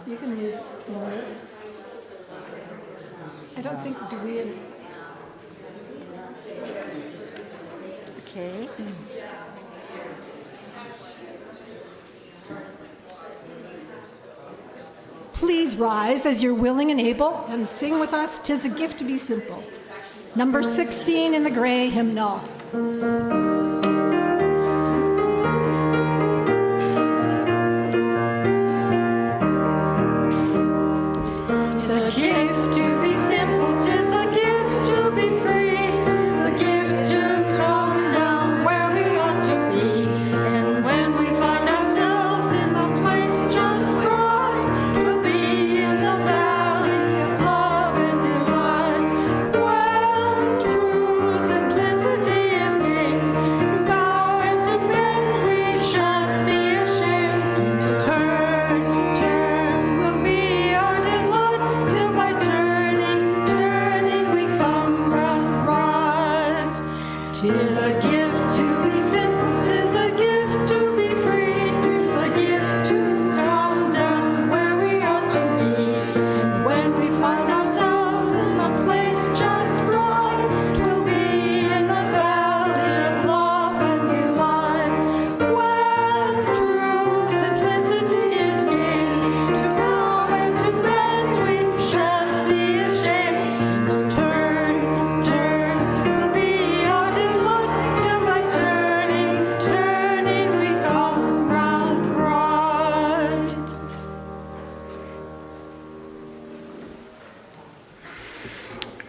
You can read more. I don't think, do we? Okay. Please rise as you're willing and able and sing with us, "'Tis a Gift to Be Simple." Number 16 in the gray hymnal.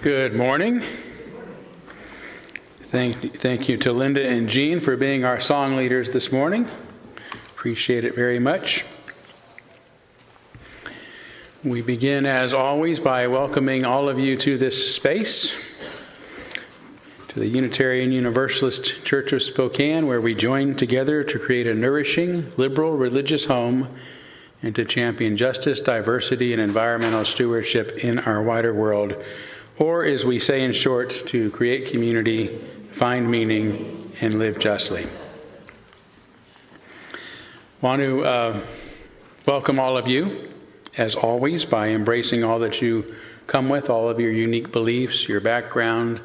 Good morning. Thank you to Linda and Jean for being our song leaders this morning. Appreciate it very much. We begin, as always, by welcoming all of you to this space, to the Unitarian Universalist Church of Spokane, where we join together to create a nourishing, liberal, religious home and to champion justice, diversity, and environmental stewardship in our wider world. Or, as we say in short, to create community, find meaning, and live justly. Want to welcome all of you, as always, by embracing all that you come with, all of your unique beliefs, your background,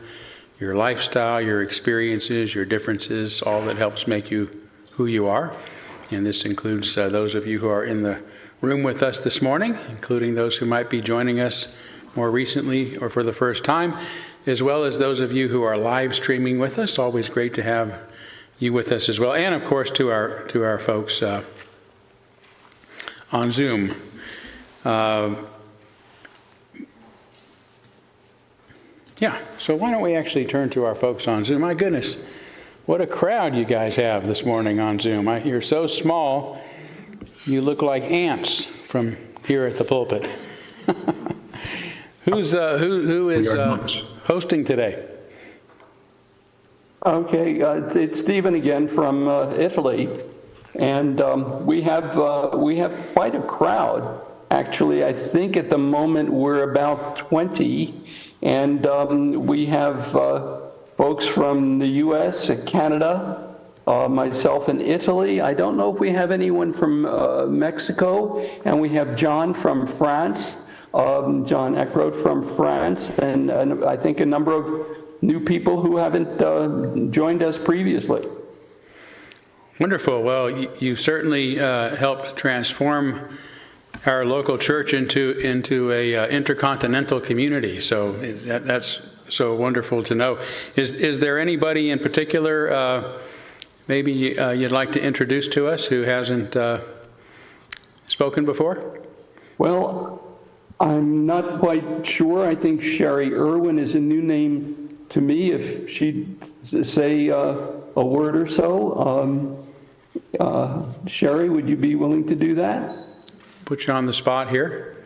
your lifestyle, your experiences, your differences, all that helps make you who you are. And this includes those of you who are in the room with us this morning, including those who might be joining us more recently or for the first time, as well as those of you who are live streaming with us. Always great to have you with us as well. And of course to our folks on Zoom. So why don't we actually turn to our folks on Zoom? My goodness, what a crowd you guys have this morning on Zoom. You're so small, you look like ants from here at the pulpit. Who is hosting today? Okay, it's Stephen again from Italy, and we have quite a crowd. Actually, I think at the moment we're about 20, and we have folks from the U.S., Canada, myself in Italy. I don't know if we have anyone from Mexico, and we have John from France. John Eckroth from France, and I think a number of new people who haven't joined us previously. Wonderful. Well, you certainly helped transform our local church into a intercontinental community. So that's so wonderful to know. Is there anybody in particular maybe you'd like to introduce to us who hasn't spoken before? Well, I'm not quite sure. I think Sherry Irwin is a new name to me. If she'd say a word or so. Sherry, would you be willing to do that? Put you on the spot here.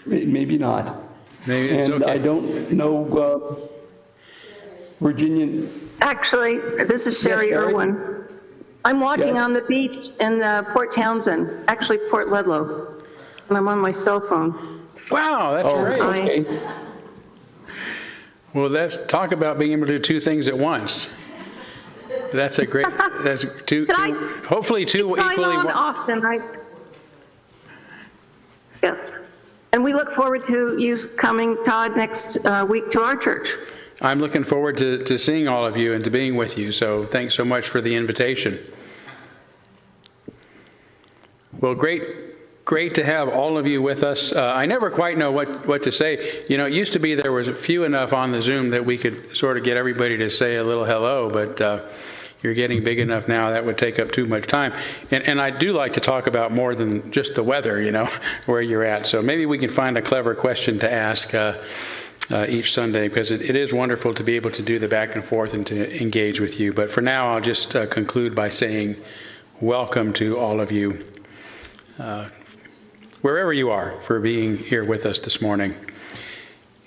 Maybe not. Maybe it's and okay. I don't know Virginia. Actually, this is Sherry Sherry? Irwin. I'm walking Yes. on the beach in Port Townsend, actually Port Ludlow, and I'm on my cell phone. Wow, that's great. Okay. Well, let's talk about being able to do two things at once. That's a great, that's hopefully two Sign equally. on often, right? Yes. And we look forward to you coming, Todd, next week to our church. I'm looking forward to seeing all of you and to being with you. So thanks so much for the invitation. Well, great to have all of you with us. I never quite know what to say. You know, it used to be there was a few enough on the Zoom that we could sort of get everybody to say a little hello, but you're getting big enough now that would take up too much time. And I do like to talk about more than just the weather, you know, where you're at. So maybe we can find a clever question to ask each Sunday, because it is wonderful to be able to do the back and forth and to engage with you. But for now, I'll just conclude by saying welcome to all of you, wherever you are, for being here with us this morning.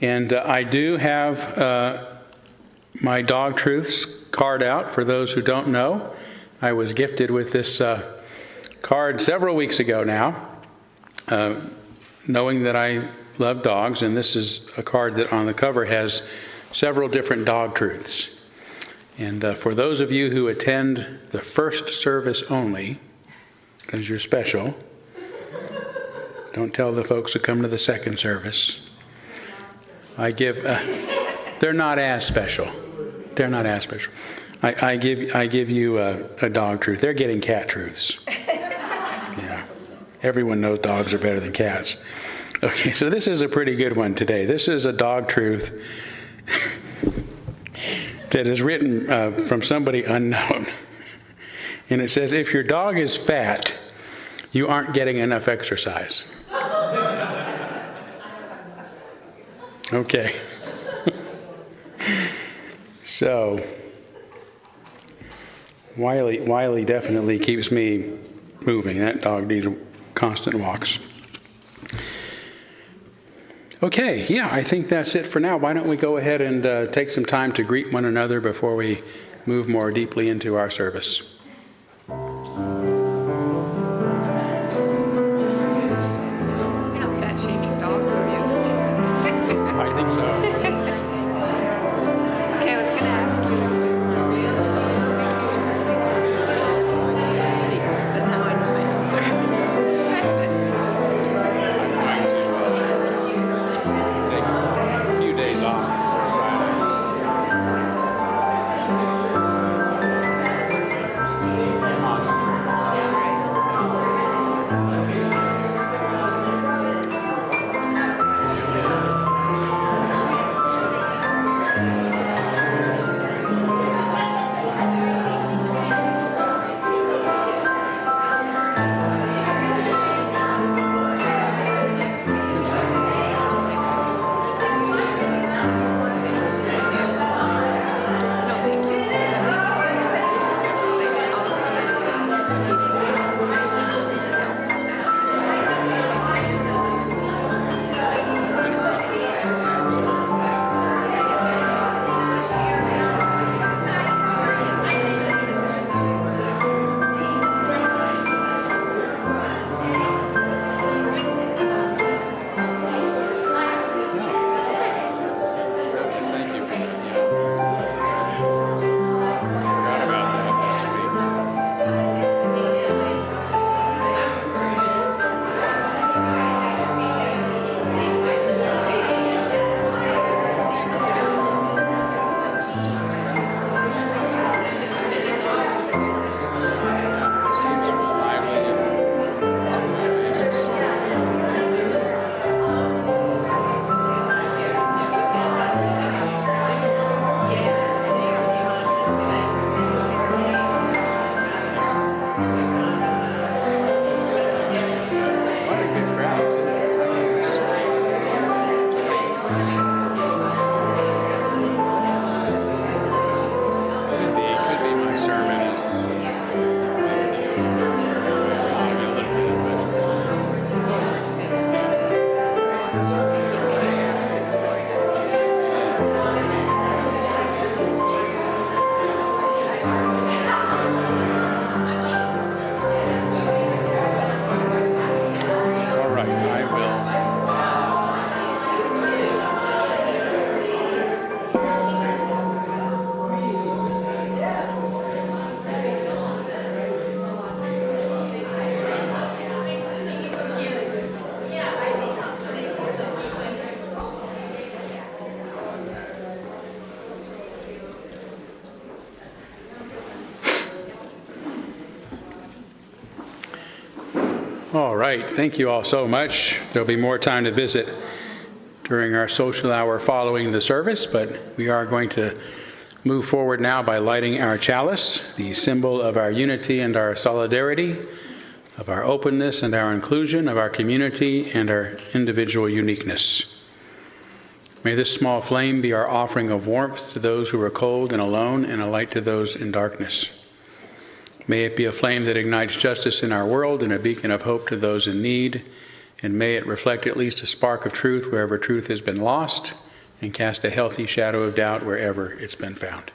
And I do have my Dog Truths card out for those who don't know. I was gifted with this card several weeks ago now, knowing that I love dogs, and this is a card that on the cover has several different dog truths. And for those of you who attend the first service only, because you're special, don't tell the folks who come to the second service. I give, they're not as special. They're not as special. I give you a dog truth. They're getting cat truths. Yeah. Everyone knows dogs are better than cats. Okay, so this is a pretty good one today. This is a dog truth that is written from somebody unknown. And it says, if your dog is fat, you aren't getting enough exercise. Okay. So, Wiley definitely keeps me moving. That dog needs constant walks. Okay, yeah, I think that's it for now. Why don't we go ahead and take some time to greet one another before we move more deeply into our service. You're not fat shaming dogs, are you? I think so. Okay, I was going to ask you if you were on vacation this week. I just wanted to speak, but now I know my answer. Take a few days off before Friday. All right, thank you all so much. There'll be more time to visit during our social hour following the service, but we are going to move forward now by lighting our chalice, the symbol of our unity and our solidarity, of our openness and our inclusion, of our community and our individual uniqueness. May this small flame be our offering of warmth to those who are cold and alone, and a light to those in darkness. May it be a flame that ignites justice in our world and a beacon of hope to those in need, and may it reflect at least a spark of truth wherever truth has been lost, and cast a healthy shadow of doubt wherever it's been found.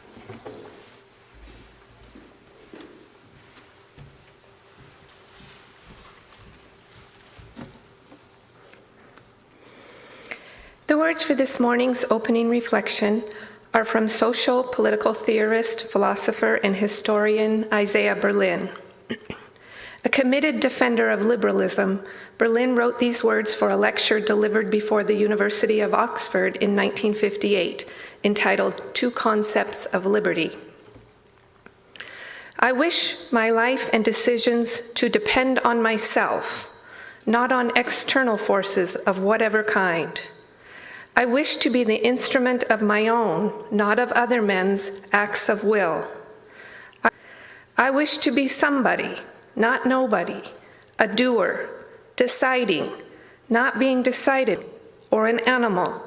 The words for this morning's opening reflection are from social political theorist, philosopher, and historian Isaiah Berlin. A committed defender of liberalism, Berlin wrote these words for a lecture delivered before the University of Oxford in 1958, entitled Two Concepts of Liberty. I wish my life and decisions to depend on myself, not on external forces of whatever kind. I wish to be the instrument of my own, not of other men's acts of will. I wish to be somebody, not nobody, a doer, deciding, not being decided, or an animal,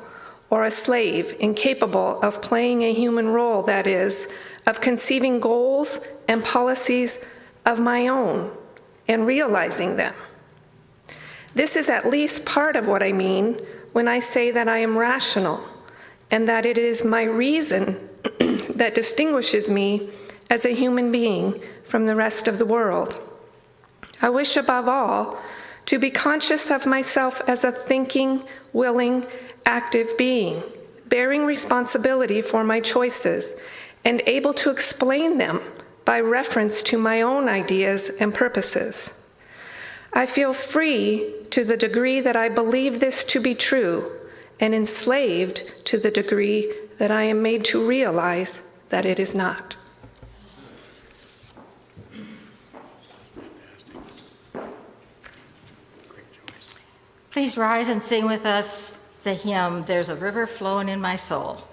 or a slave incapable of playing a human role, that is, of conceiving goals and policies of my own and realizing them. This is at least part of what I mean when I say that I am rational, and that it is my reason that distinguishes me as a human being from the rest of the world. I wish above all to be conscious of myself as a thinking, willing, active being, bearing responsibility for my choices, and able to explain them by reference to my own ideas and purposes. I feel free to the degree that I believe this to be true, and enslaved to the degree that I am made to realize that it is not. Please rise and sing with us the hymn, There's a River Flowing in My Soul.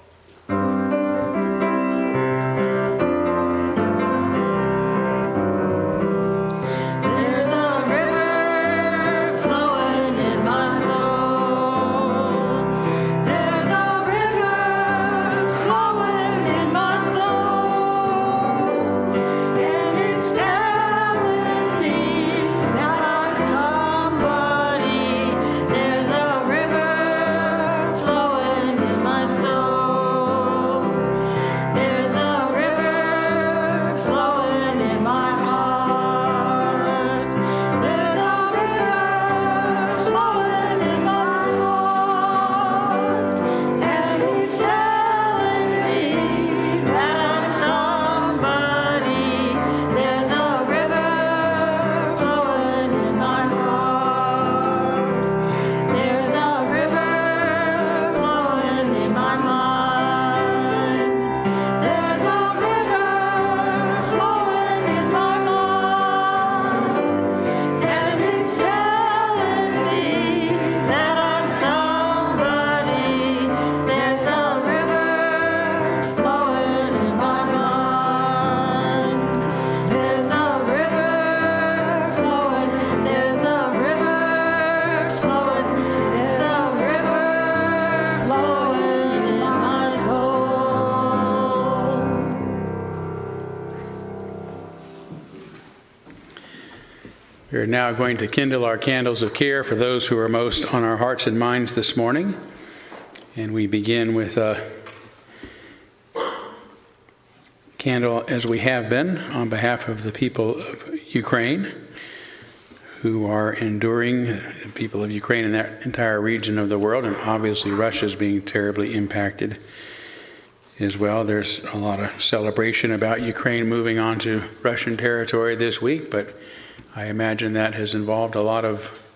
We're now going to kindle our candles of care for those who are most on our hearts and minds this morning. And we begin with a candle, as we have been, on behalf of the people of Ukraine who are enduring, the people of Ukraine in that entire region of the world, and obviously Russia is being terribly impacted as well. There's a lot of celebration about Ukraine moving on to Russian territory this week, but I imagine that has involved a lot of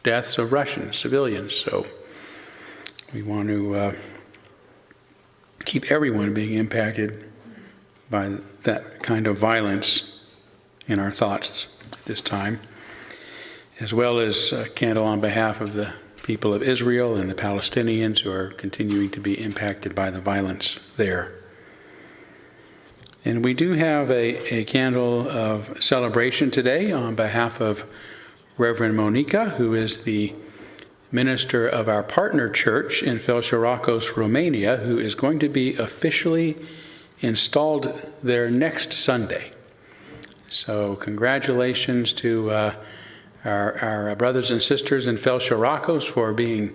deaths of Russian civilians. So we want to keep everyone being impacted by that kind of violence in our thoughts at this time. as well as a candle on behalf of the people of Israel and the Palestinians who are continuing to be impacted by the violence there. And we do have a candle of celebration today on behalf of Reverend Monica, who is the minister of our partner church in Felșoracos, Romania, who is going to be officially installed there next Sunday. So congratulations to our brothers and sisters in Felșoracos for being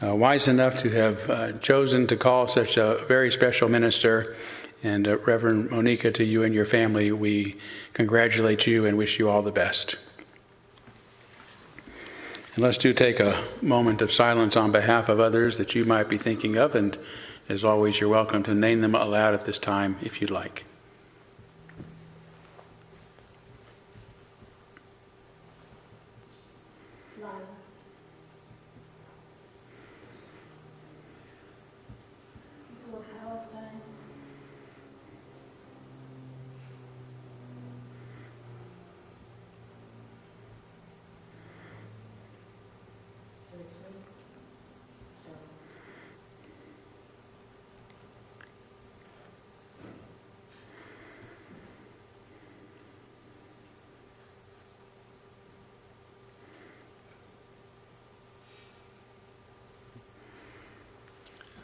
wise enough to have chosen to call such a very special minister. And Reverend Monica, to you and your family, we congratulate you and wish you all the best. And let's take a moment of silence on behalf of others that you might be thinking of. And as always, you're welcome to name them aloud at this time if you'd like.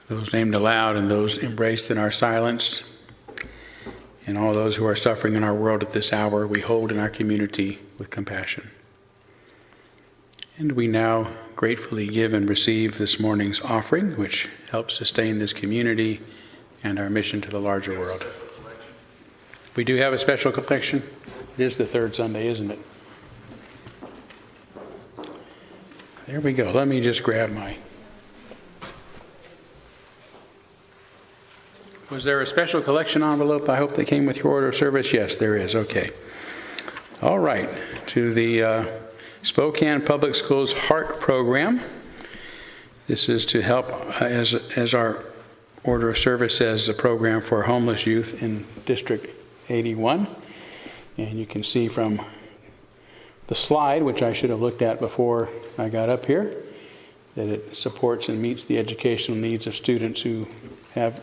Those named aloud and those embraced in our silence, and all those who are suffering in our world at this hour, we hold in our community with compassion. And we now gratefully give and receive this morning's offering, which helps sustain this community and our mission to the larger world. We do have a special collection. It is the third Sunday, isn't it? There we go. Let me just grab my... Was there a special collection envelope? I hope that came with your order of service. Yes, there is. Okay. All right. To the Spokane Public Schools Heart Program. This is to help, as our order of service says, a program for homeless youth in District 81. And you can see from the slide, which I should have looked at before I got up here, that it supports and meets the educational needs of students who have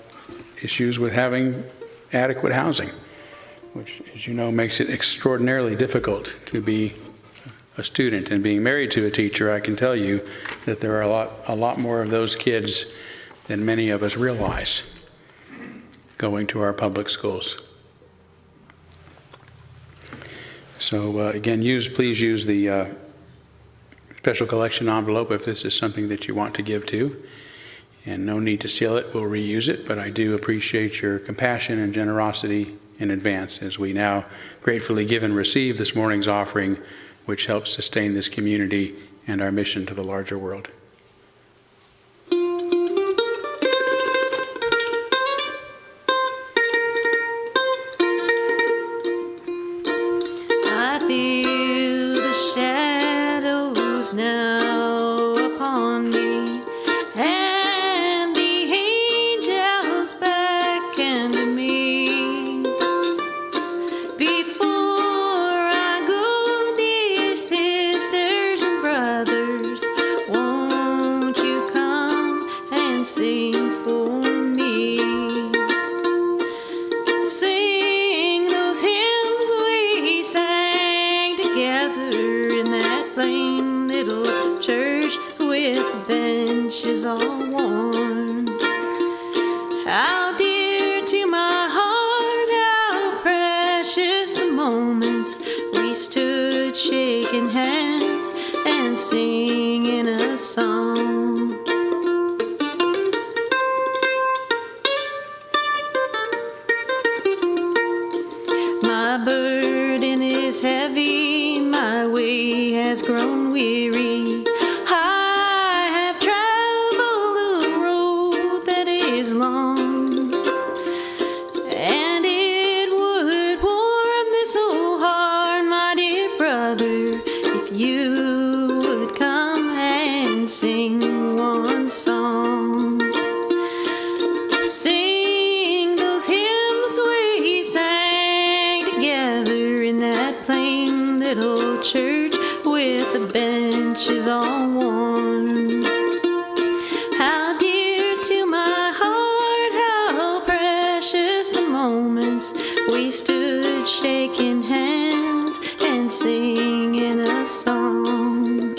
issues with having adequate housing, which, as you know, makes it extraordinarily difficult to be a student. And being married to a teacher, I can tell you that there are a lot more of those kids than many of us realize going to our public schools. So again, please use the special collection envelope if this is something that you want to give to. And no need to seal it, we'll reuse it, but I do appreciate your compassion and generosity in advance as we now gratefully give and receive this morning's offering, which helps sustain this community and our mission to the larger world. I feel the shadows now upon me. Benches all worn. How dear to my heart, how precious the moments we stood shaking hands and singing a song. My burden is heavy, my way has grown weary. Church with the benches all worn. How dear to my heart, how precious the moments we stood shaking hands and singing a song.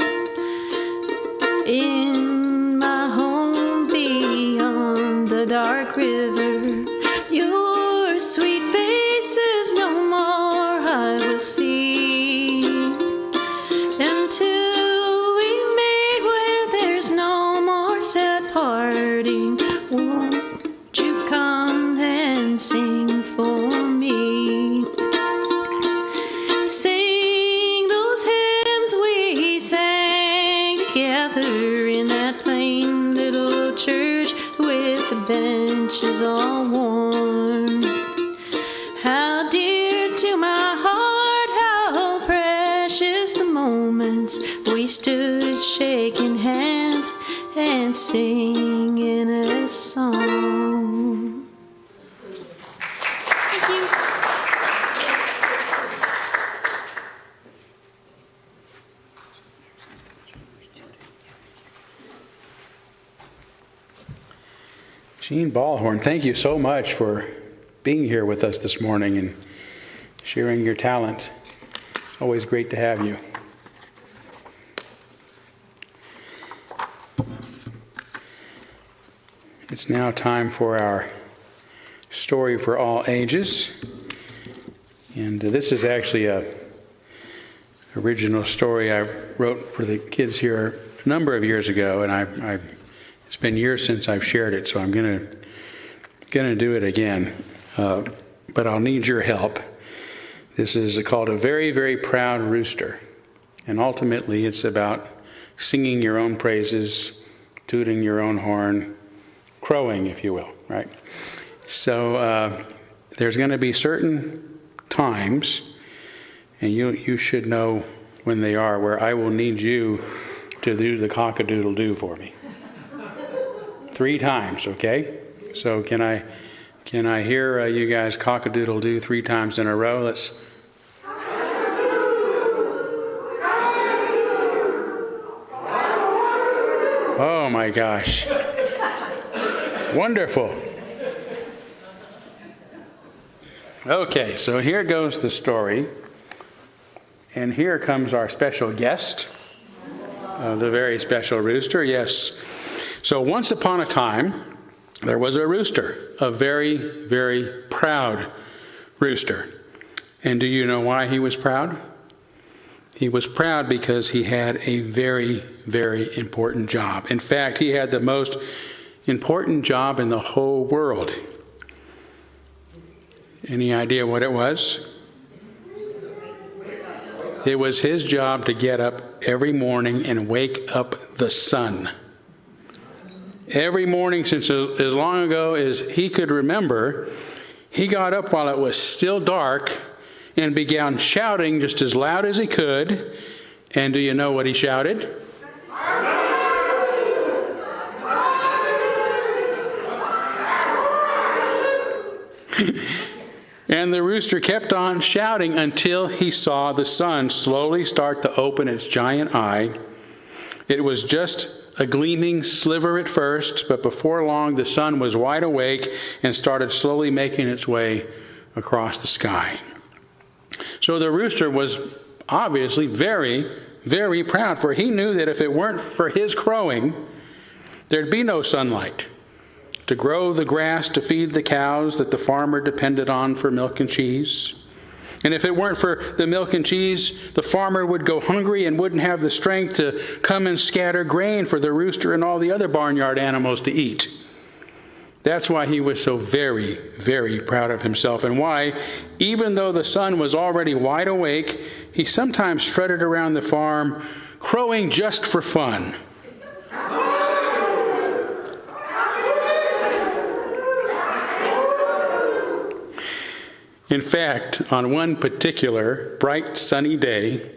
In my home beyond the dark river, your sweet faces no more I will see, until we meet where there's no more sad parting. Won't you come and sing for me? Sing those hymns we sang together in that plain little church with the benches all worn. How dear to my heart, how precious the moments we stood shaking hands and singing a song. Thank you. Jean Ballhorn, thank you so much for being here with us this morning and sharing your talent. Always great to have you. It's now time for our story for all ages. And this is actually a original story I wrote for the kids here a number of years ago, and it's been years since I've shared it, so I'm gonna do it again. But I'll need your help. This is called A Very, Very Proud Rooster. And ultimately, it's about singing your own praises, tooting your own horn, crowing, if you will, right? So there's going to be certain times, and you should know when they are, where I will need you to do the cock-a-doodle-doo for me. 3 times, okay? So can I hear you guys cock-a-doodle-doo 3 times in a row? Let's. Oh my gosh. Wonderful. Okay, so here goes the story. And here comes our special guest, the very special rooster. Yes. So once upon a time, there was a rooster, a very, very proud rooster. And do you know why he was proud? He was proud because he had a very, very important job. In fact, he had the most important job in the whole world. Any idea what it was? It was his job to get up every morning and wake up the sun. Every morning since as long ago as he could remember, he got up while it was still dark and began shouting just as loud as he could. And do you know what he shouted? And the rooster kept on shouting until he saw the sun slowly start to open its giant eye. It was just a gleaming sliver at first, but before long the sun was wide awake and started slowly making its way across the sky. So the rooster was obviously very, very proud, for he knew that if it weren't for his crowing, there'd be no sunlight to grow the grass to feed the cows that the farmer depended on for milk and cheese. And if it weren't for the milk and cheese, the farmer would go hungry and wouldn't have the strength to come and scatter grain for the rooster and all the other barnyard animals to eat. That's why he was so very, very proud of himself, and why, even though the sun was already wide awake, he sometimes strutted around the farm, crowing just for fun. In fact, on one particular bright sunny day,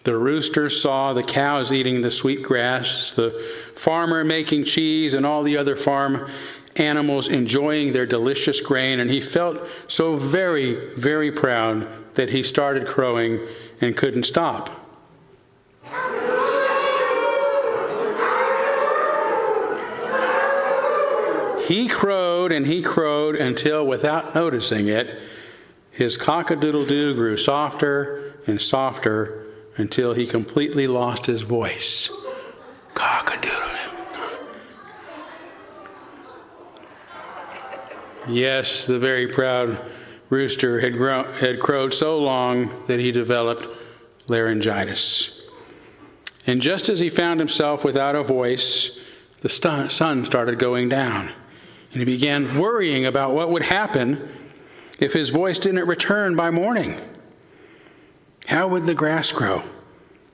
the rooster saw the cows eating the sweet grass, the farmer making cheese, and all the other farm animals enjoying their delicious grain, and he felt so very, very proud that he started crowing and couldn't stop. He crowed and he crowed until, without noticing it, his cock-a-doodle-doo grew softer and softer until he completely lost his voice. Cock-a-doodle-doo. Yes, the very proud rooster had crowed so long that he developed laryngitis. And just as he found himself without a voice, the sun started going down. And he began worrying about what would happen if his voice didn't return by morning. How would the grass grow?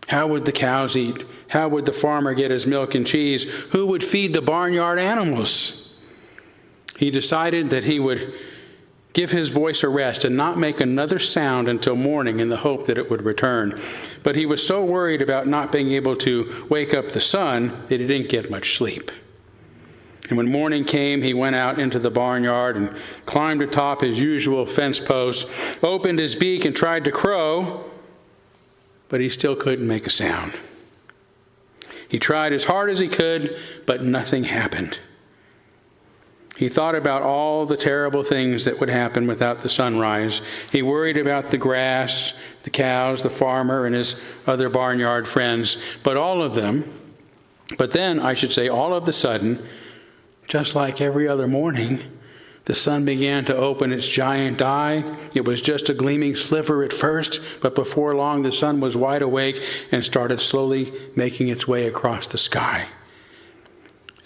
How would the cows eat? How would the farmer get his milk and cheese? Who would feed the barnyard animals? He decided that he would give his voice a rest and not make another sound until morning in the hope that it would return. But he was so worried about not being able to wake up the sun that he didn't get much sleep. And when morning came, he went out into the barnyard and climbed atop his usual fence post, opened his beak and tried to crow, but he still couldn't make a sound. He tried as hard as he could, but nothing happened. He thought about all the terrible things that would happen without the sunrise. He worried about the grass, the cows, the farmer, and his other barnyard friends. But all of them, all of a sudden, just like every other morning, the sun began to open its giant eye. It was just a gleaming sliver at first, but before long the sun was wide awake and started slowly making its way across the sky.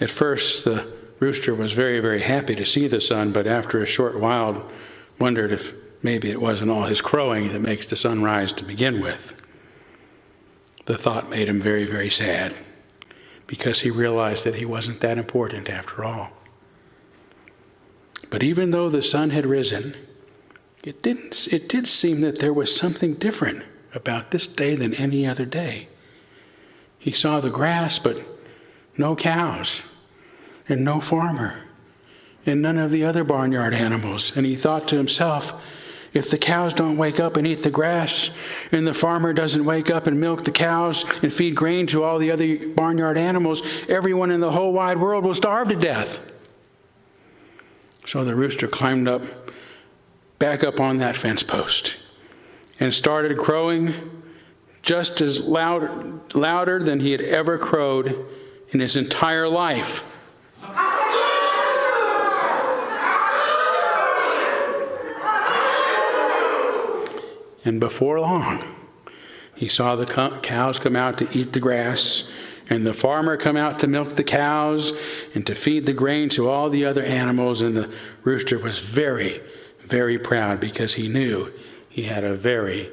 At first, the rooster was very, very happy to see the sun, but after a short while wondered if maybe it wasn't all his crowing that makes the sun rise to begin with. The thought made him very, very sad, because he realized that he wasn't that important after all. But even though the sun had risen, it did seem that there was something different about this day than any other day. He saw the grass, but no cows, and no farmer, and none of the other barnyard animals. And he thought to himself, if the cows don't wake up and eat the grass, and the farmer doesn't wake up and milk the cows and feed grain to all the other barnyard animals, everyone in the whole wide world will starve to death. So the rooster climbed back up on that fence post and started crowing just as louder than he had ever crowed in his entire life. And before long, he saw the cows come out to eat the grass, and the farmer come out to milk the cows and to feed the grain to all the other animals. And the rooster was very, very proud, because he knew he had a very,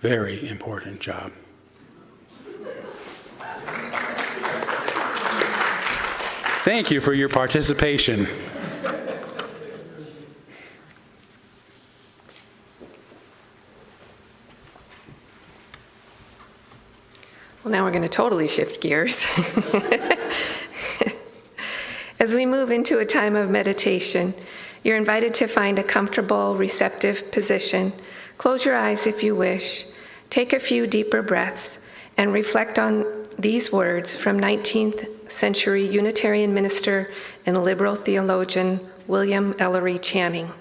very important job. Thank you for your participation. Well, now we're going to totally shift gears. As we move into a time of meditation, you're invited to find a comfortable, receptive position. Close your eyes if you wish. Take a few deeper breaths and reflect on these words from 19th century Unitarian minister and liberal theologian William Ellery Channing.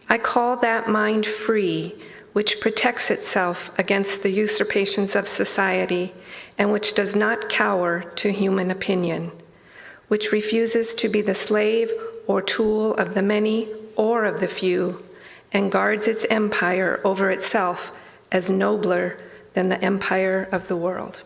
I call that mind free, which protects itself against the usurpations of society, and which does not cower to human opinion, which refuses to be the slave or tool of the many or of the few, and guards its empire over itself as nobler than the empire of the world.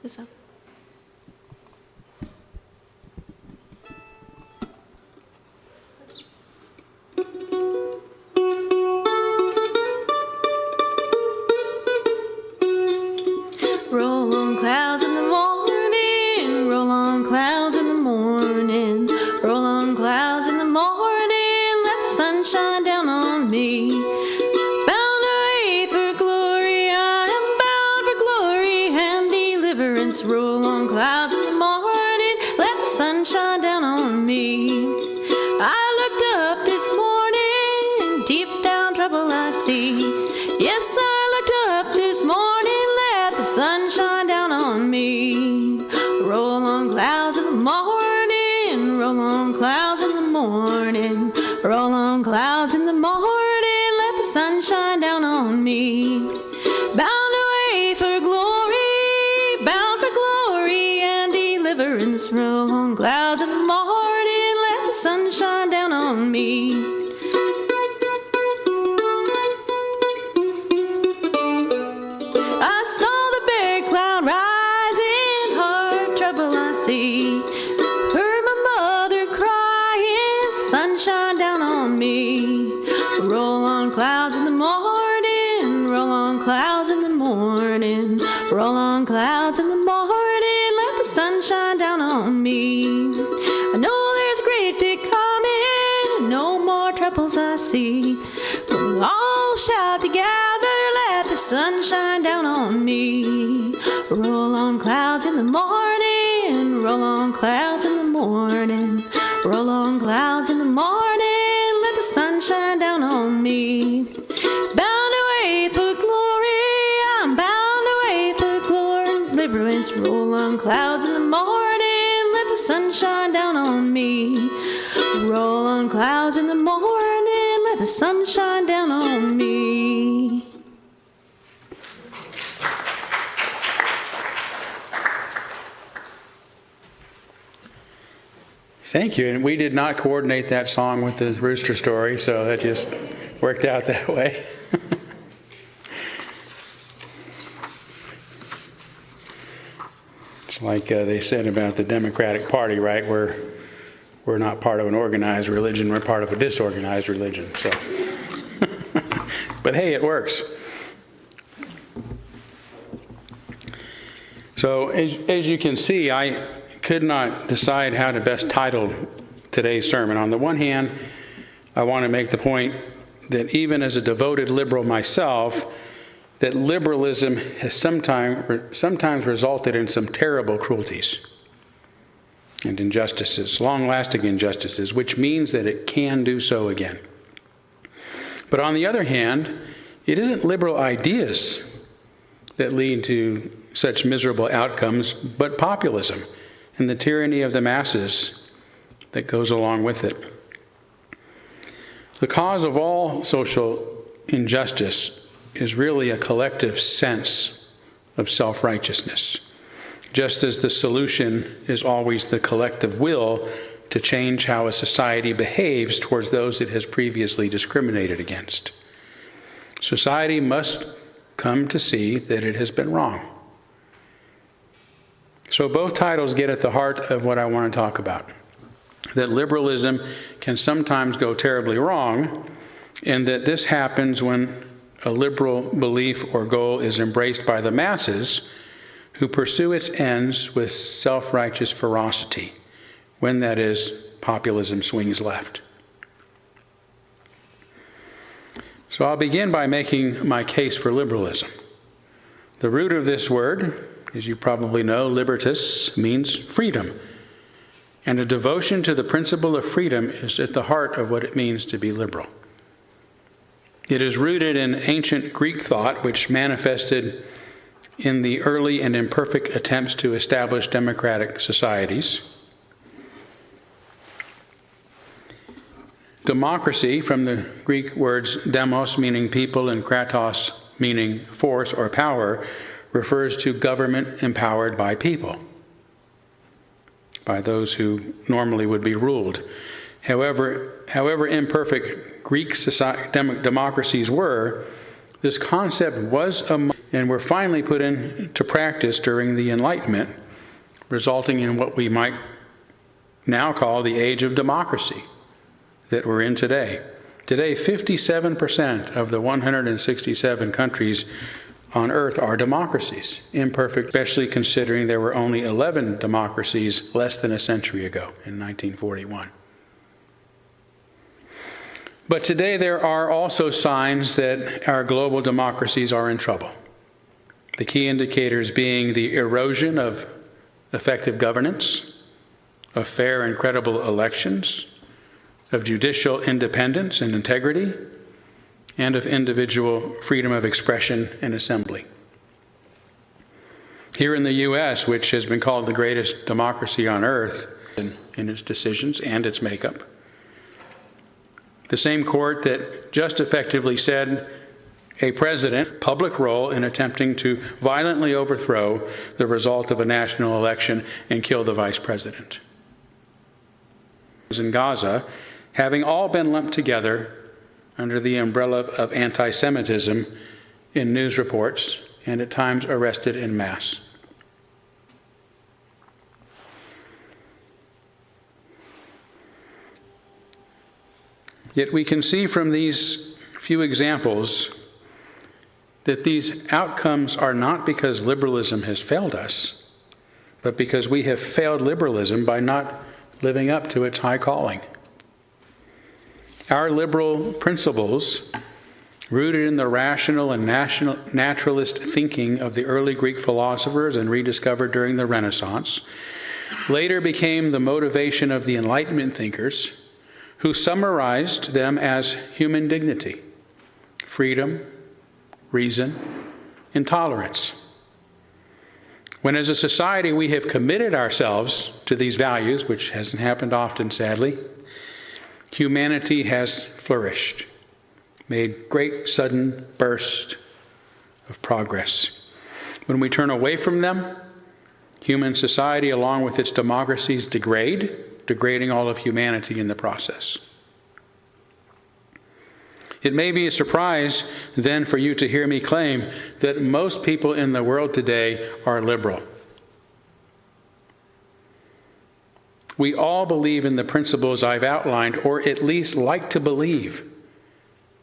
this up. Roll on clouds in the morning, roll on clouds in the morning, roll on clouds in the morning, let the sun shine down on me. Bound away for glory, I am bound for glory and deliverance. Roll on clouds in the morning, let the sun shine down on me. I looked up this morning, deep down trouble I see. Yes, I looked up this morning, let the sun shine down on me. Roll on clouds in the morning, roll on clouds in the morning, roll on clouds in the morning, let the sun shine down on me. Bound away for glory, bound for glory and deliverance. Roll on clouds in the morning, let the sun shine down on me. I saw the bear cloud rising, hard trouble I see. Heard my mother crying, sunshine down on me. Roll on clouds in the morning, roll on clouds in the morning, roll on clouds in the morning, let the sun shine down on me. I know there's a great big coming, no more troubles I see. When we all shout together, let the sun shine down on me. Roll on clouds in the morning, roll on clouds in the morning, roll on clouds in the morning, let the sun shine down on me. Bound away for glory, I'm bound away for glory, deliverance. Roll on clouds in the morning, let the sun shine down on me. Roll on clouds in the morning, let the sun shine down on me. Thank you. And we did not coordinate that song with the rooster story, so that just worked out that way. It's like they said about the Democratic Party, right? We're not part of an organized religion, we're part of a disorganized religion. So, but hey, it works. So as you can see, I could not decide how to best title today's sermon. On the one hand, I want to make the point that even as a devoted liberal myself, that liberalism has sometimes resulted in some terrible cruelties and injustices, long-lasting injustices, which means that it can do so again. But on the other hand, it isn't liberal ideas that lead to such miserable outcomes, but populism and the tyranny of the masses that goes along with it. The cause of all social injustice is really a collective sense of self-righteousness, just as the solution is always the collective will to change how a society behaves towards those it has previously discriminated against. Society must come to see that it has been wrong. So both titles get at the heart of what I want to talk about. That liberalism can sometimes go terribly wrong, and that this happens when a liberal belief or goal is embraced by the masses who pursue its ends with self-righteous ferocity, when, that is, populism swings left. So I'll begin by making my case for liberalism. The root of this word, as you probably know, libertas, means freedom. And a devotion to the principle of freedom is at the heart of what it means to be liberal. It is rooted in ancient Greek thought, which manifested in the early and imperfect attempts to establish democratic societies. Democracy, from the Greek words demos, meaning people, and kratos, meaning force or power, refers to government empowered by people, by those who normally would be ruled. However imperfect Greek democracies were, this concept was and were finally put into practice during the Enlightenment, resulting in what we might now call the age of democracy that we're in today. Today, 57% of the 167 countries on earth are democracies, imperfect, especially considering there were only 11 democracies less than a century ago in 1941. But today there are also signs that our global democracies are in trouble. The key indicators being the erosion of effective governance, of fair and credible elections, of judicial independence and integrity, and of individual freedom of expression and assembly. Here in the U.S., which has been called the greatest democracy on earth in its decisions and its makeup, the same court that just effectively said a president public role in attempting to violently overthrow the result of a national election and kill the vice president. In Gaza, having all been lumped together under the umbrella of anti-Semitism in news reports and at times arrested en masse. Yet we can see from these few examples that these outcomes are not because liberalism has failed us, but because we have failed liberalism by not living up to its high calling. Our liberal principles, rooted in the rational and naturalist thinking of the early Greek philosophers and rediscovered during the Renaissance, later became the motivation of the Enlightenment thinkers, who summarized them as human dignity, freedom, reason, and tolerance. When as a society we have committed ourselves to these values, which hasn't happened often, sadly, humanity has flourished, made great sudden bursts of progress. When we turn away from them, human society, along with its democracies, degrading all of humanity in the process. It may be a surprise, then, for you to hear me claim that most people in the world today are liberal. We all believe in the principles I've outlined, or at least like to believe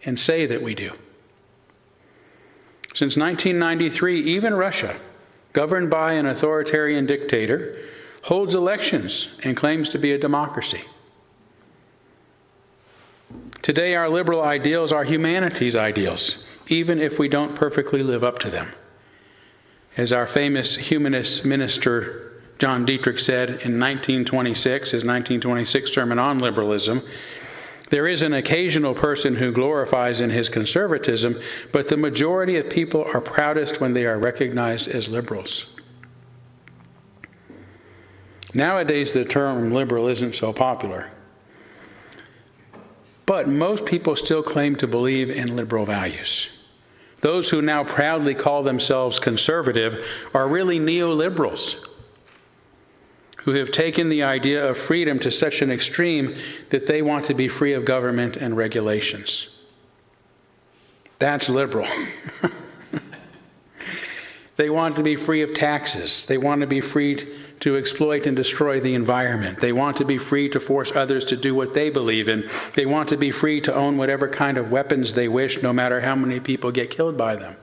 and say that we do. Since 1993, even Russia, governed by an authoritarian dictator, holds elections and claims to be a democracy. Today, our liberal ideals are humanity's ideals, even if we don't perfectly live up to them. As our famous humanist minister John Dietrich said in 1926, his 1926 sermon on liberalism, there is an occasional person who glorifies in his conservatism, but the majority of people are proudest when they are recognized as liberals. Nowadays, the term liberal isn't so popular. But most people still claim to believe in liberal values. Those who now proudly call themselves conservative are really neoliberals, who have taken the idea of freedom to such an extreme that they want to be free of government and regulations. That's liberal. They want to be free of taxes. They want to be free to exploit and destroy the environment. They want to be free to force others to do what they believe in. They want to be free to own whatever kind of weapons they wish, no matter how many people get killed by them.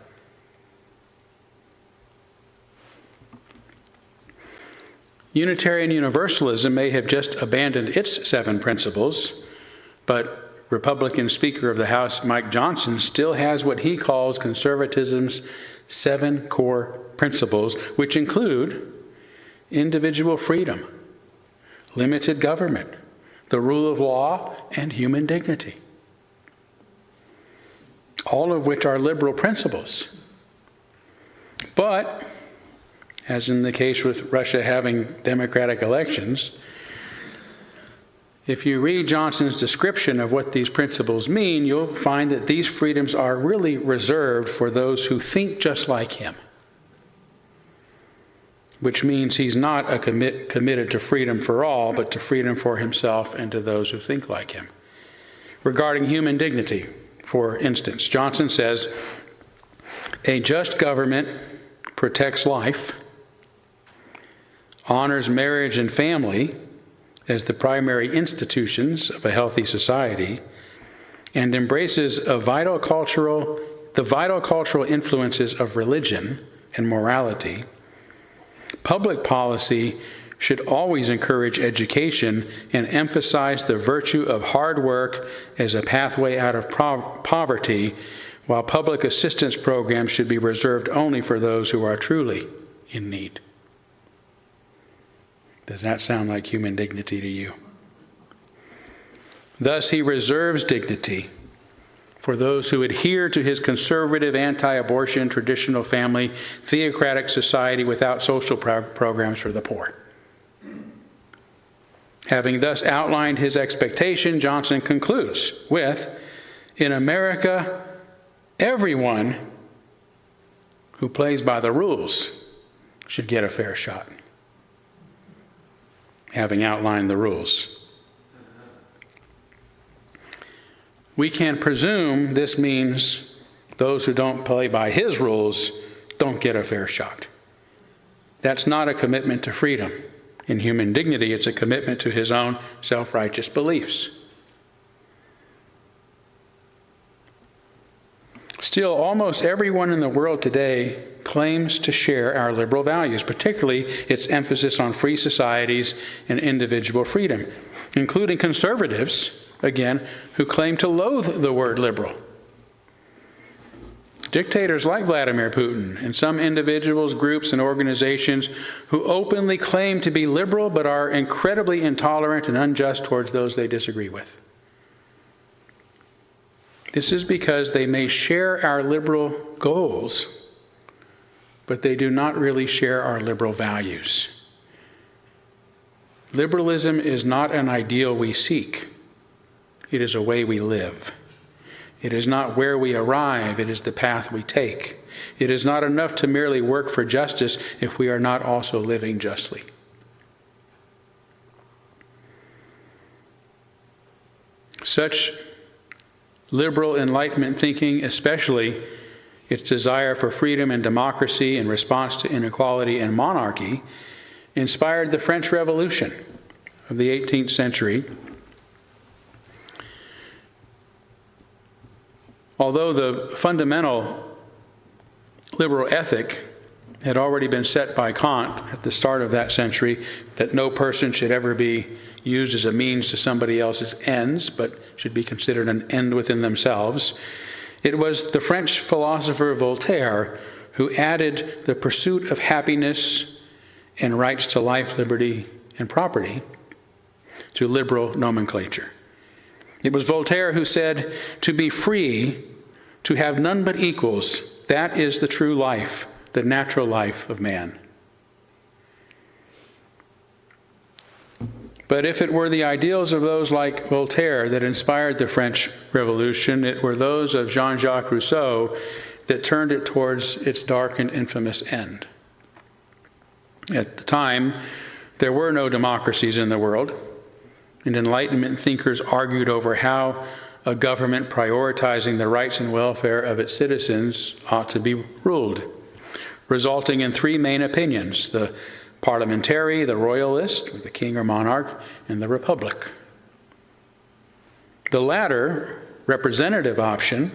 Unitarian Universalism may have just abandoned its 7 principles, but Republican Speaker of the House Mike Johnson still has what he calls conservatism's 7 core principles, which include individual freedom, limited government, the rule of law, and human dignity. All of which are liberal principles. But, as in the case with Russia having democratic elections, if you read Johnson's description of what these principles mean, you'll find that these freedoms are really reserved for those who think just like him. Which means he's not committed to freedom for all, but to freedom for himself and to those who think like him. Regarding human dignity, for instance, Johnson says, A just government protects life, honors marriage and family as the primary institutions of a healthy society, and embraces the vital cultural influences of religion and morality. Public policy should always encourage education and emphasize the virtue of hard work as a pathway out of poverty, while public assistance programs should be reserved only for those who are truly in need. Does that sound like human dignity to you? Thus, he reserves dignity for those who adhere to his conservative, anti-abortion, traditional family, theocratic society without social programs for the poor. Having thus outlined his expectation, Johnson concludes with, in America, everyone who plays by the rules should get a fair shot. Having outlined the rules. We can presume this means those who don't play by his rules don't get a fair shot. That's not a commitment to freedom. In human dignity, it's a commitment to his own self-righteous beliefs. Still, almost everyone in the world today claims to share our liberal values, particularly its emphasis on free societies and individual freedom, including conservatives, again, who claim to loathe the word liberal. Dictators like Vladimir Putin and some individuals, groups, and organizations who openly claim to be liberal but are incredibly intolerant and unjust towards those they disagree with. This is because they may share our liberal goals, but they do not really share our liberal values. Liberalism is not an ideal we seek. It is a way we live. It is not where we arrive, it is the path we take. It is not enough to merely work for justice if we are not also living justly. Such liberal Enlightenment thinking, especially its desire for freedom and democracy in response to inequality and monarchy, inspired the French Revolution of the 18th century. Although the fundamental liberal ethic had already been set by Kant at the start of that century, that no person should ever be used as a means to somebody else's ends, but should be considered an end within themselves, it was the French philosopher Voltaire who added the pursuit of happiness and rights to life, liberty, and property to liberal nomenclature. It was Voltaire who said, "To be free, to have none but equals, that is the true life, the natural life of man." But if it were the ideals of those like Voltaire that inspired the French Revolution, it were those of Jean-Jacques Rousseau that turned it towards its dark and infamous end. At the time, there were no democracies in the world, and Enlightenment thinkers argued over how a government prioritizing the rights and welfare of its citizens ought to be ruled, resulting in three main opinions: the parliamentary, the royalist, the king or monarch, and the republic. The latter, representative option,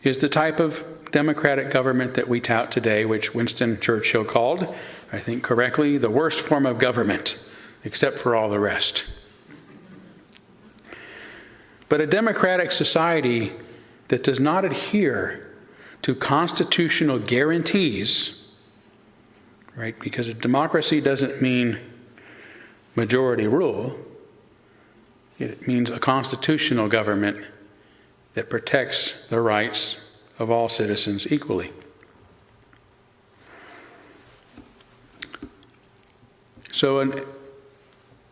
is the type of democratic government that we tout today, which Winston Churchill called, I think correctly, the worst form of government, except for all the rest. But a democratic society that does not adhere to constitutional guarantees, right? Because a democracy doesn't mean majority rule. It means a constitutional government that protects the rights of all citizens equally. So a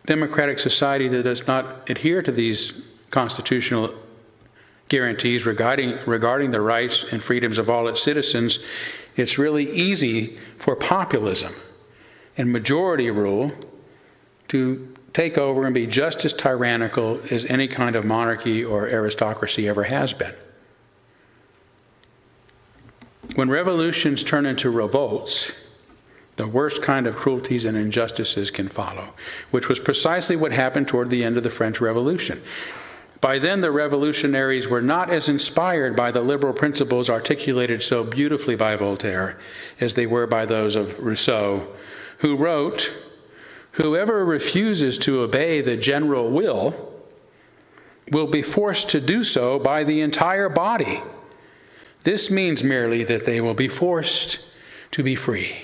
democratic society that does not adhere to these constitutional guarantees regarding the rights and freedoms of all its citizens, it's really easy for populism and majority rule to take over and be just as tyrannical as any kind of monarchy or aristocracy ever has been. When revolutions turn into revolts, the worst kind of cruelties and injustices can follow, which was precisely what happened toward the end of the French Revolution. By then, the revolutionaries were not as inspired by the liberal principles articulated so beautifully by Voltaire as they were by those of Rousseau, who wrote, "Whoever refuses to obey the general will be forced to do so by the entire body. This means merely that they will be forced to be free."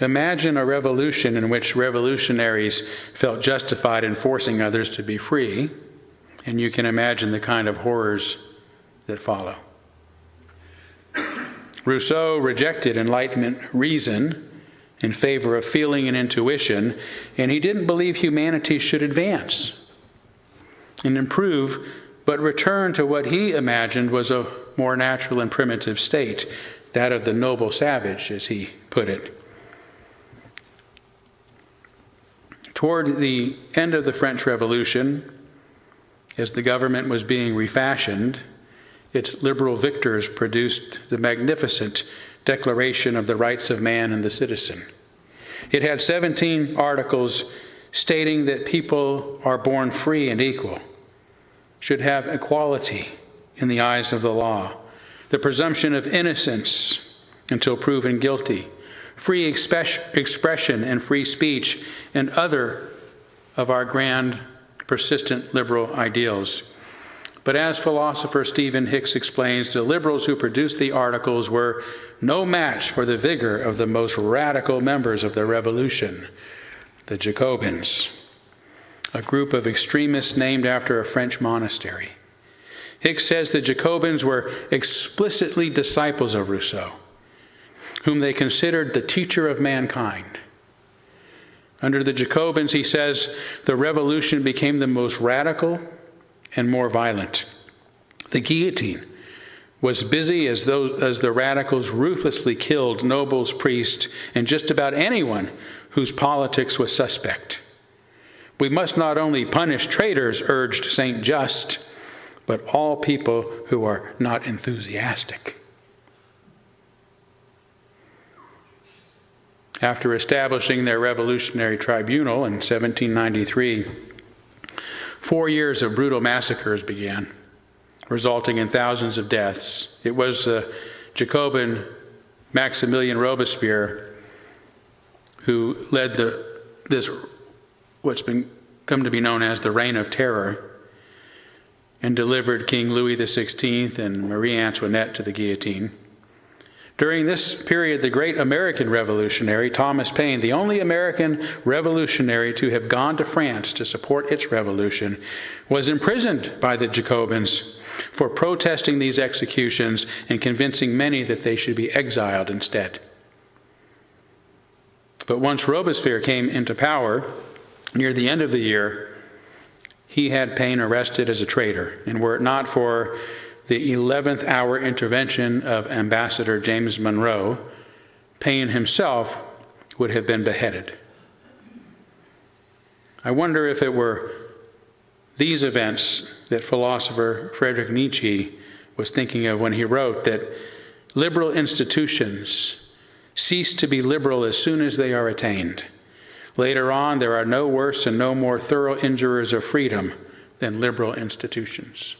Imagine a revolution in which revolutionaries felt justified in forcing others to be free, and you can imagine the kind of horrors that follow. Rousseau rejected Enlightenment reason in favor of feeling and intuition, and he didn't believe humanity should advance and improve, but return to what he imagined was a more natural and primitive state, that of the noble savage, as he put it. Toward the end of the French Revolution, as the government was being refashioned, its liberal victors produced the magnificent Declaration of the Rights of Man and the Citizen. It had 17 articles stating that people are born free and equal, should have equality in the eyes of the law, the presumption of innocence until proven guilty, free expression and free speech, and other of our grand, persistent liberal ideals. But as philosopher Stephen Hicks explains, the liberals who produced the articles were no match for the vigor of the most radical members of the revolution, the Jacobins, a group of extremists named after a French monastery. Hicks says the Jacobins were explicitly disciples of Rousseau, whom they considered the teacher of mankind. Under the Jacobins, he says, the revolution became the most radical and more violent. The guillotine was busy as the radicals ruthlessly killed nobles, priests, and just about anyone whose politics was suspect. We must not only punish traitors, urged Saint Just, but all people who are not enthusiastic. After establishing their revolutionary tribunal in 1793, 4 years of brutal massacres began, resulting in thousands of deaths. It was Jacobin Maximilien Robespierre who led what's come to be known as the Reign of Terror, and delivered King Louis XVI and Marie Antoinette to the guillotine. During this period, the great American revolutionary, Thomas Paine, the only American revolutionary to have gone to France to support its revolution, was imprisoned by the Jacobins for protesting these executions and convincing many that they should be exiled instead. But once Robespierre came into power, near the end of the year, he had Paine arrested as a traitor, and were it not for the 11th hour intervention of Ambassador James Monroe, Paine himself would have been beheaded. I wonder if it were these events that philosopher Friedrich Nietzsche was thinking of when he wrote that liberal institutions cease to be liberal as soon as they are attained. Later on, there are no worse and no more thorough injurers of freedom than liberal institutions.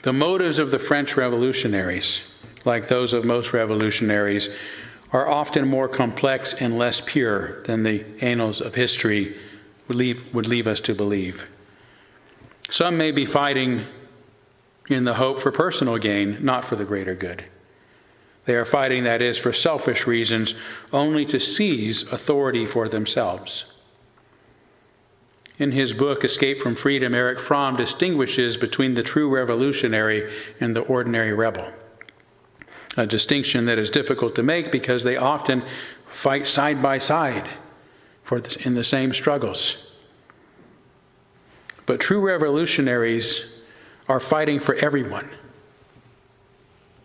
The motives of the French revolutionaries, like those of most revolutionaries, are often more complex and less pure than the annals of history would leave us to believe. Some may be fighting in the hope for personal gain, not for the greater good. They are fighting, that is, for selfish reasons, only to seize authority for themselves. In his book, Escape from Freedom, Erich Fromm distinguishes between the true revolutionary and the ordinary rebel, a distinction that is difficult to make because they often fight side by side in the same struggles. But true revolutionaries are fighting for everyone,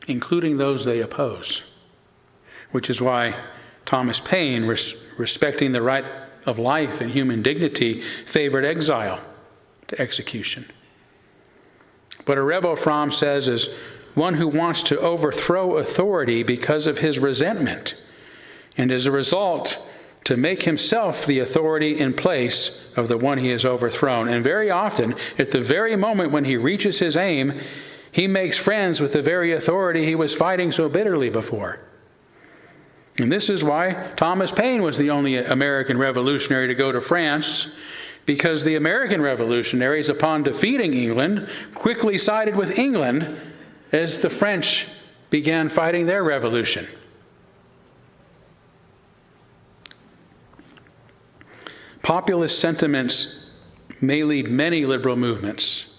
including those they oppose, which is why Thomas Paine, respecting the right of life and human dignity, favored exile to execution. But a rebel, Fromm says, is one who wants to overthrow authority because of his resentment, and as a result, to make himself the authority in place of the one he has overthrown. And very often, at the very moment when he reaches his aim, he makes friends with the very authority he was fighting so bitterly before. And this is why Thomas Paine was the only American revolutionary to go to France, because the American revolutionaries, upon defeating England, quickly sided with England as the French began fighting their revolution. Populist sentiments may lead many liberal movements.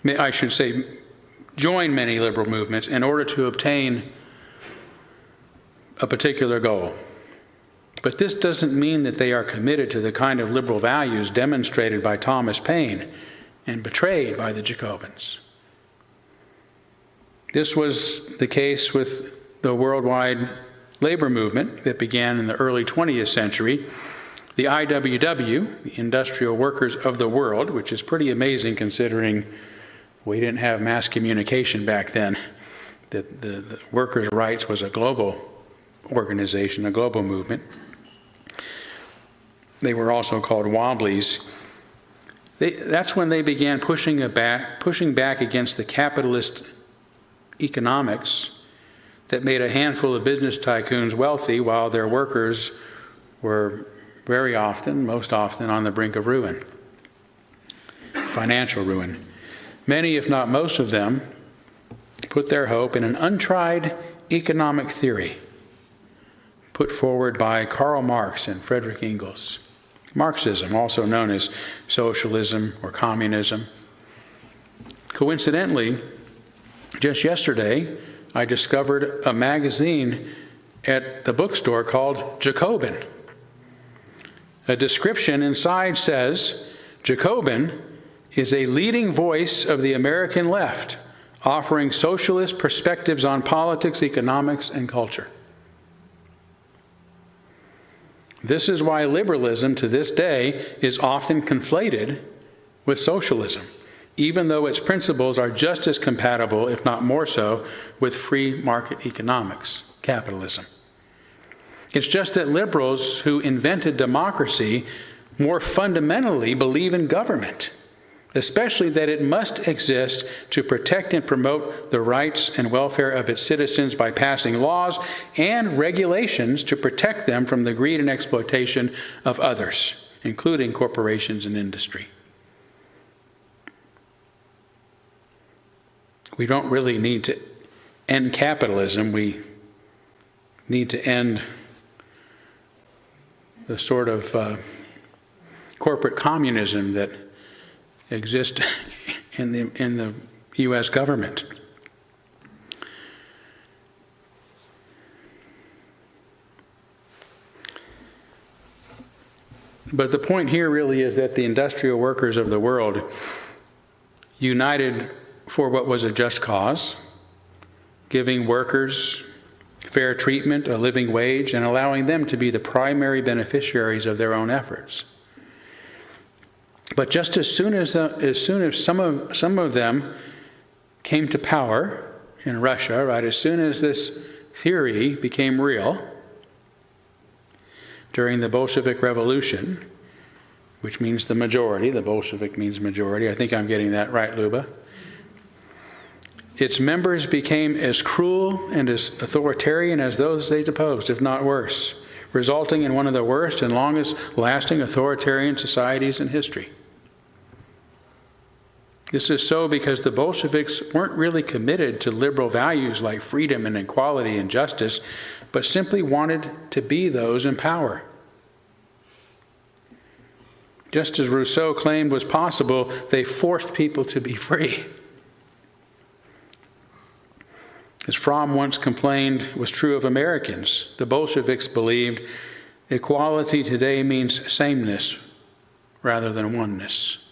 I should say, join many liberal movements in order to obtain a particular goal. But this doesn't mean that they are committed to the kind of liberal values demonstrated by Thomas Paine and betrayed by the Jacobins. This was the case with the worldwide labor movement that began in the early 20th century. The IWW, the Industrial Workers of the World, which is pretty amazing considering we didn't have mass communication back then. The workers' rights was a global organization, a global movement. They were also called Wobblies. That's when they began pushing back against the capitalist economics that made a handful of business tycoons wealthy while their workers were very often, most often, on the brink of ruin, financial ruin. Many, if not most of them, put their hope in an untried economic theory put forward by Karl Marx and Friedrich Engels. Marxism, also known as socialism or communism. Coincidentally, just yesterday, I discovered a magazine at the bookstore called Jacobin. A description inside says, Jacobin is a leading voice of the American left, offering socialist perspectives on politics, economics, and culture. This is why liberalism to this day is often conflated with socialism, even though its principles are just as compatible, if not more so, with free market economics, capitalism. It's just that liberals who invented democracy more fundamentally believe in government, especially that it must exist to protect and promote the rights and welfare of its citizens by passing laws and regulations to protect them from the greed and exploitation of others, including corporations and industry. We don't really need to end capitalism. We need to end the sort of corporate communism that exists in the U.S. government. But the point here really is that the industrial workers of the world united for what was a just cause, giving workers fair treatment, a living wage, and allowing them to be the primary beneficiaries of their own efforts. But just as soon as some of them came to power in Russia, right, as soon as this theory became real during the Bolshevik Revolution, which means the majority, the Bolshevik means majority, I think I'm getting that right, Luba. Its members became as cruel and as authoritarian as those they deposed, if not worse, resulting in one of the worst and longest lasting authoritarian societies in history. This is so because the Bolsheviks weren't really committed to liberal values like freedom and equality and justice, but simply wanted to be those in power. Just as Rousseau claimed was possible, they forced people to be free. As Fromm once complained was true of Americans, the Bolsheviks believed equality today means sameness rather than oneness.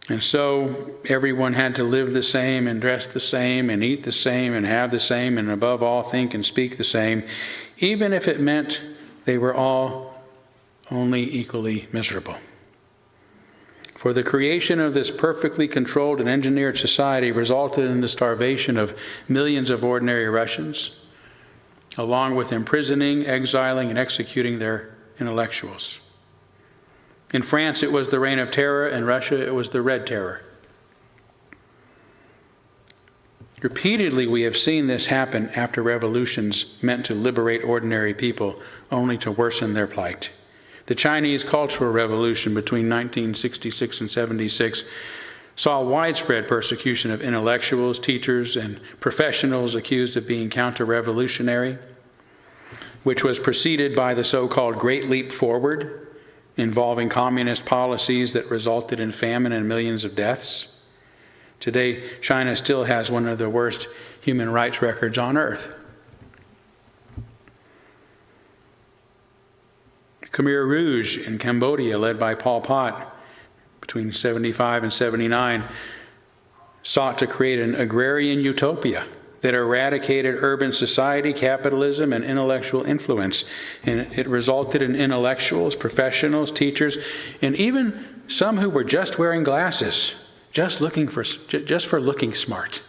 And so everyone had to live the same and dress the same and eat the same and have the same and above all think and speak the same, even if it meant they were all only equally miserable. For the creation of this perfectly controlled and engineered society resulted in the starvation of millions of ordinary Russians, along with imprisoning, exiling, and executing their intellectuals. In France, it was the Reign of Terror. In Russia, it was the Red Terror. Repeatedly, we have seen this happen after revolutions meant to liberate ordinary people, only to worsen their plight. The Chinese Cultural Revolution between 1966 and 76 saw widespread persecution of intellectuals, teachers, and professionals accused of being counter-revolutionary, which was preceded by the so-called Great Leap Forward, involving communist policies that resulted in famine and millions of deaths. Today, China still has one of the worst human rights records on earth. Khmer Rouge in Cambodia, led by Pol Pot between 75 and 79, sought to create an agrarian utopia that eradicated urban society, capitalism, and intellectual influence. And it resulted in intellectuals, professionals, teachers, and even some who were just wearing glasses, just for looking smart,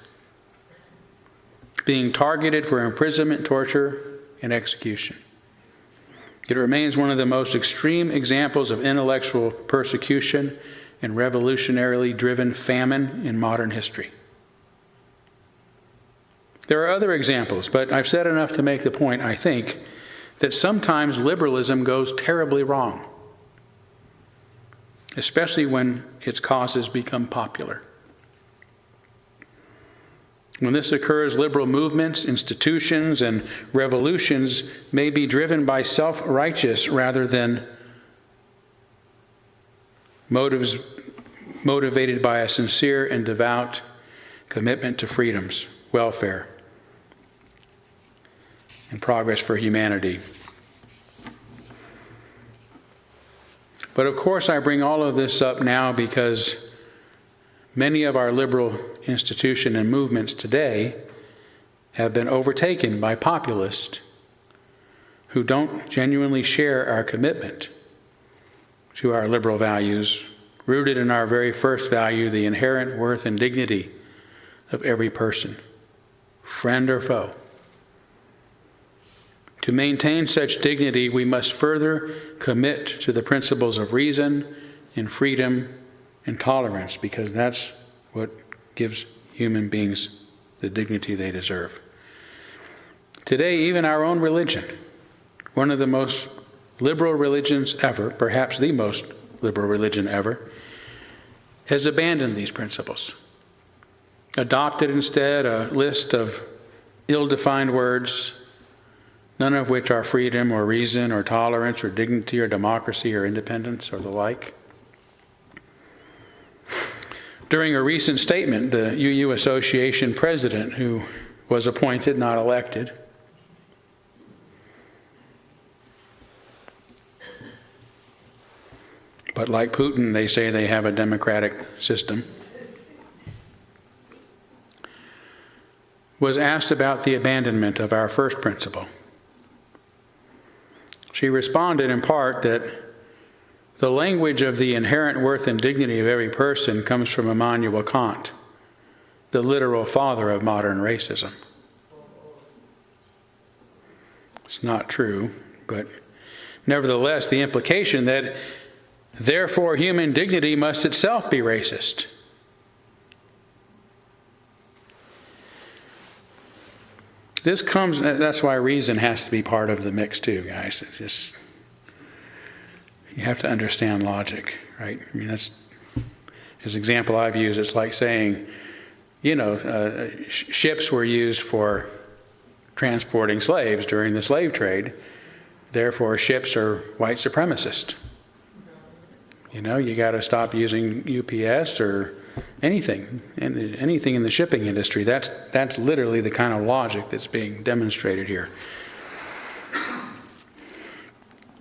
being targeted for imprisonment, torture, and execution. It remains one of the most extreme examples of intellectual persecution and revolutionarily driven famine in modern history. There are other examples, but I've said enough to make the point, I think, that sometimes liberalism goes terribly wrong, especially when its causes become popular. When this occurs, liberal movements, institutions, and revolutions may be driven by self-righteous rather than motives motivated by a sincere and devout commitment to freedoms, welfare, and progress for humanity. But of course, I bring all of this up now because many of our liberal institutions and movements today have been overtaken by populists who don't genuinely share our commitment to our liberal values, rooted in our very first value, the inherent worth and dignity of every person, friend or foe. To maintain such dignity, we must further commit to the principles of reason and freedom and tolerance, because that's what gives human beings the dignity they deserve. Today, even our own religion, one of the most liberal religions ever, perhaps the most liberal religion ever, has abandoned these principles, adopted instead a list of ill-defined words, none of which are freedom or reason or tolerance or dignity or democracy or independence or the like. During a recent statement, the UU Association president, who was appointed, not elected, but like Putin, they say they have a democratic system, was asked about the abandonment of our first principle. She responded in part that the language of the inherent worth and dignity of every person comes from Immanuel Kant, the literal father of modern racism. It's not true, but nevertheless, the implication that therefore human dignity must itself be racist. That's why reason has to be part of the mix too, guys. It's just, you have to understand logic, right? I mean, that's his example I've used. It's like saying, ships were used for transporting slaves during the slave trade. Therefore, ships are white supremacist. You got to stop using UPS or anything in the shipping industry. That's literally the kind of logic that's being demonstrated here.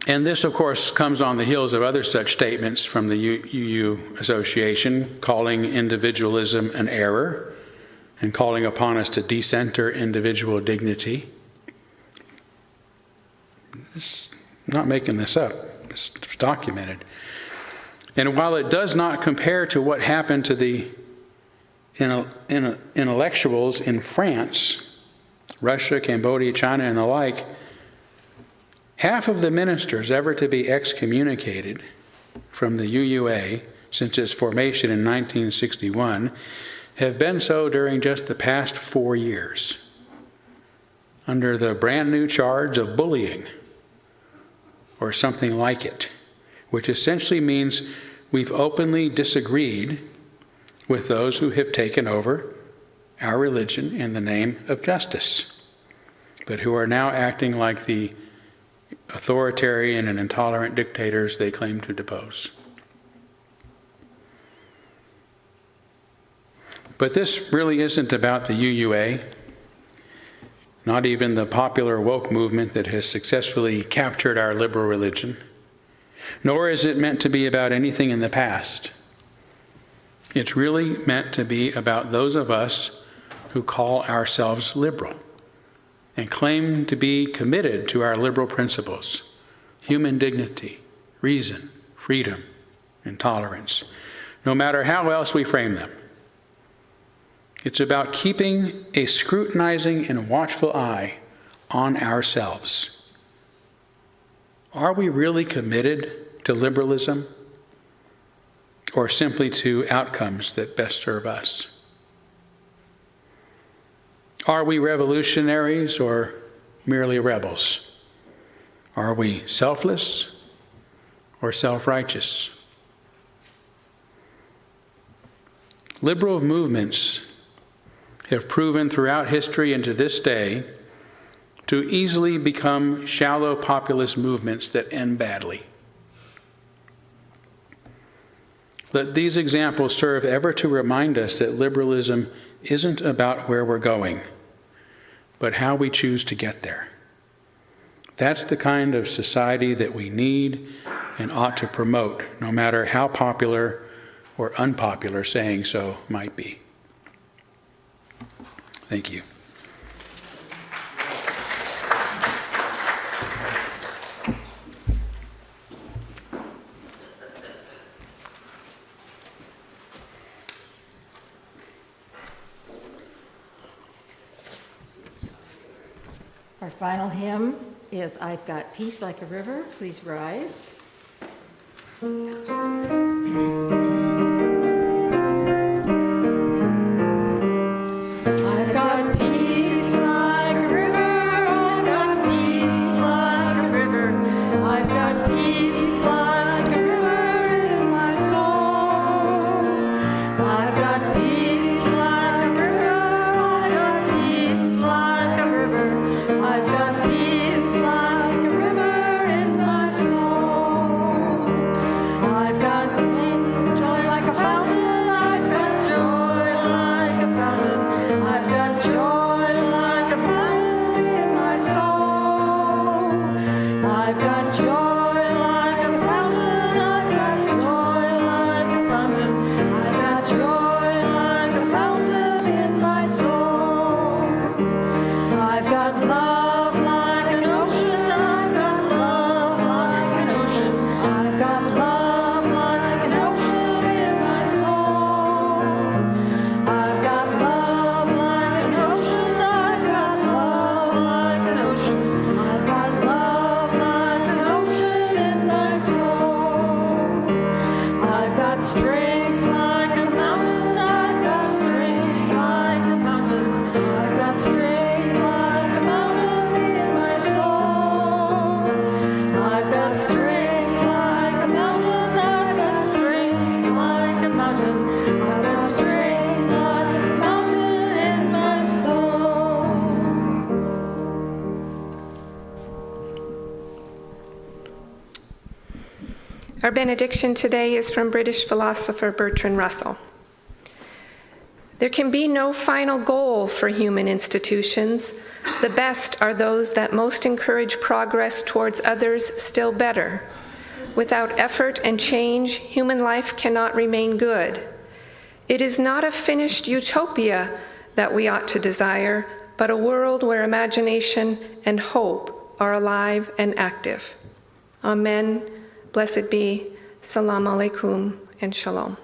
And this, of course, comes on the heels of other such statements from the UU Association, calling individualism an error and calling upon us to decenter individual dignity. I'm not making this up. It's documented. And while it does not compare to what happened to the intellectuals in France, Russia, Cambodia, China, and the like, half of the ministers ever to be excommunicated from the UUA since its formation in 1961 have been so during just the past 4 years, under the brand new charge of bullying or something like it, which essentially means we've openly disagreed with those who have taken over our religion in the name of justice, but who are now acting like the authoritarian and intolerant dictators they claim to depose. But this really isn't about the UUA, not even the popular woke movement that has successfully captured our liberal religion, nor is it meant to be about anything in the past. It's really meant to be about those of us who call ourselves liberal and claim to be committed to our liberal principles: human dignity, reason, freedom, and tolerance, no matter how else we frame them. It's about keeping a scrutinizing and watchful eye on ourselves. Are we really committed to liberalism, or simply to outcomes that best serve us? Are we revolutionaries or merely rebels? Are we selfless or self-righteous? Liberal movements have proven throughout history and to this day to easily become shallow populist movements that end badly. Let these examples serve ever to remind us that liberalism isn't about where we're going, but how we choose to get there. That's the kind of society that we need and ought to promote, no matter how popular or unpopular saying so might be. Thank you. Our final hymn is I've Got Peace Like a River. Please rise. I've got peace like a river, I've got peace like a river, I've got peace like a river in my soul. I've got peace like a river, I've got peace like a river, I've got peace like a river in my soul. I've got peace, joy like a fountain, I've got joy like a fountain, I've got joy like a fountain in my soul. I've got joy like a fountain, I've got joy like a fountain, I've got joy like a fountain in my soul. I've got love like an ocean, I've got love like an ocean, I've got love like an ocean in my soul. I've got love like an ocean, I've got love like an ocean, I've got love like an ocean in my soul. I've got strength like a mountain, I've got strength like a mountain, I've got strength like a mountain in my soul. I've got strength like a mountain, I've got strength like a mountain, I've got strength like a mountain in my soul. Our benediction today is from British philosopher Bertrand Russell. There can be no final goal for human institutions. The best are those that most encourage progress towards others still better. Without effort and change, human life cannot remain good. It is not a finished utopia that we ought to desire, but a world where imagination and hope are alive and active. Amen. Blessed be. Salam alaikum and shalom.